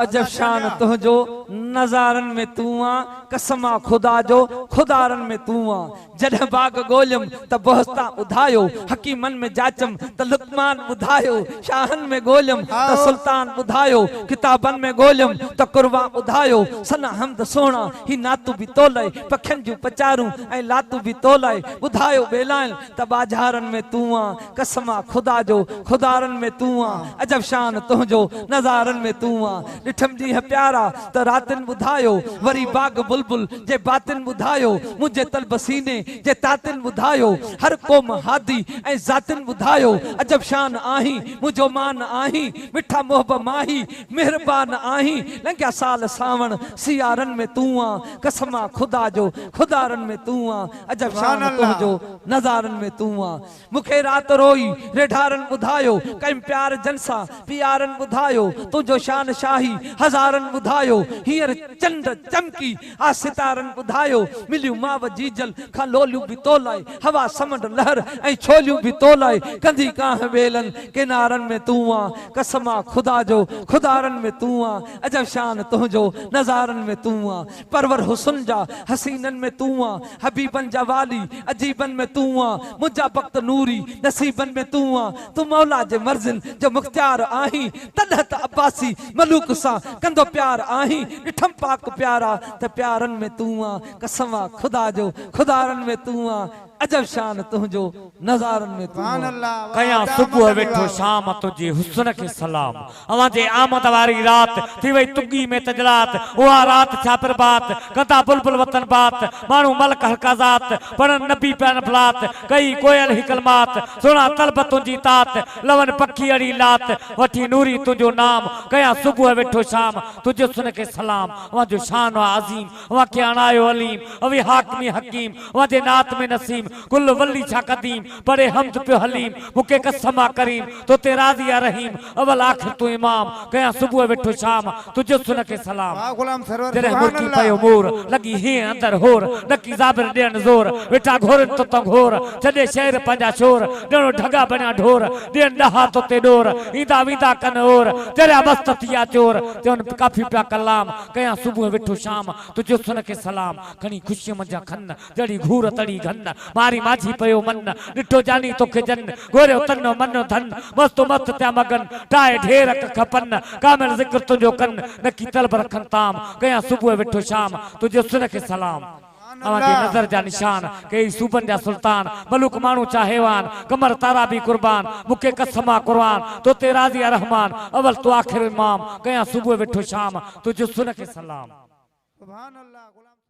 अजब शान तुझो नज़ारन में तू आ कसमा खुदा जो खुदारन में तू आ जॾहिं बाग गोलम त बहुस्ता उधायो हकीमन में जाचम त लुकमान उधायो शाहन में गोलम त सुल्तान उधायो किताबन में गोलम त कुरवा उधायो सना हमद सोना ही नातू भी तोलाए पखन जू पचारू ऐं लातू भी तोलाए उधायो बेलाइन त बाजारन में तू आ कसमा खुदा जो खुदारन में तू आ अजब शान तुझो नज़ारन में तू आ डिठम दी है प्यारा त रातिन बुधायो वरी बाग बुलबुल जे बातिन बुधायो मुझे तल बसीने जे तातिन बुधायो हर कोम हादी ऐं जातिन बुधायो अजब शान आही मुझो मान आही मिठा मोहब माही मेहरबान आही लंघिया साल सावण सियारन में तू आ कसमा खुदा जो खुदारन में तू आ अजब शान तुझो नज़ारन में तू आ मुखे रात रोई रेढारन बुधायो कई प्यार जनसा प्यारन बुधायो तुझो शान शाही हजारन बुधायो हियर चंद चमकी आ सितारन बुधायो मिलियो माव जीजल खा लोलियो भी तोलाए हवा समंड लहर ऐं छोलियो भी तोलाए कंधी काह बेलन किनारन में तू आ कसमा खुदा जो खुदारन में तू आ अजब शान तुझो नज़ारन में तू आ परवर हुस्न जा हसीनन में तू आ हबीबन जा वाली अजीबन में तू आ मुझा वक्त नूरी नसीबन में तू आ तू मौला जे मर्जिन जो मुख्तियार आही तलहत अब्बासी मलूक सा कंदो प्यार आही डिठम पाक प्यारा त प्यारन में तू आ कसमा खुदा जो खुदारन में तू आ अजब शान तुझो नज़ारन में तू आ कया सुबह वेठो शाम तुझे हुस्न के सलाम अवा जे आमद वारी रात थी वई तुगी में तजरात उहा रात छापर बात कदा बुलबुल वतन बात मानू मलक हकाजात पढ़न नबी पैन फलात कई कोयल ही कलमात सुना तलब तुझी तात लवन पखी अड़ी लात वठी नूरी तुझो नाम कया सुबह वेठो शाम तुझे हुस्न के सलाम अवा जो शान वा अजीम अवा के अनायो अलीम अवी हाकमी हकीम अवा जे नात में नसीम कुल वली छा कदीम परे हमद पे हलीम मुके कसमा करीम तो ते राजी या रहीम अवल आखिर तू इमाम कया सुबह वेठो शाम तुझे सुन के सलाम गुलाम सरवर तेरे मुर्की पयो मोर लगी हे अंदर होर नकी जाबिर देन जोर वेठा घोर तो घोर छदे शहर पंजा शोर डणो ढगा बना ढोर देन दहा तो ते डोर ईदा विदा कन और तेरे मस्ततिया चोर ते उन काफी प्या कलाम कया सुबह वेठो शाम तुझे सुन के सलाम खणी खुशी मजा खन जड़ी घूर तड़ी घन मारी माझी पयो मन डिठो जानी तोखे जन गोरे तन मन धन मस्तो मस्त त्या मगन टाए ढेर खपन कामिल जिक्र तुझो कन नकी तलब रखन ताम कया सुबह वेठो शाम तुझे सुन के सलाम अवांजे नजर जा निशान कई सूबन जा सुल्तान मलूक मानू चा हैवान कमर तारा भी कुर्बान मुके कसमा कुर्बान तो ते राजी रहमान अवल तो आखिर इमाम कया सुबह वेठो शाम तुझे सुन के सलाम सुभान अल्लाह।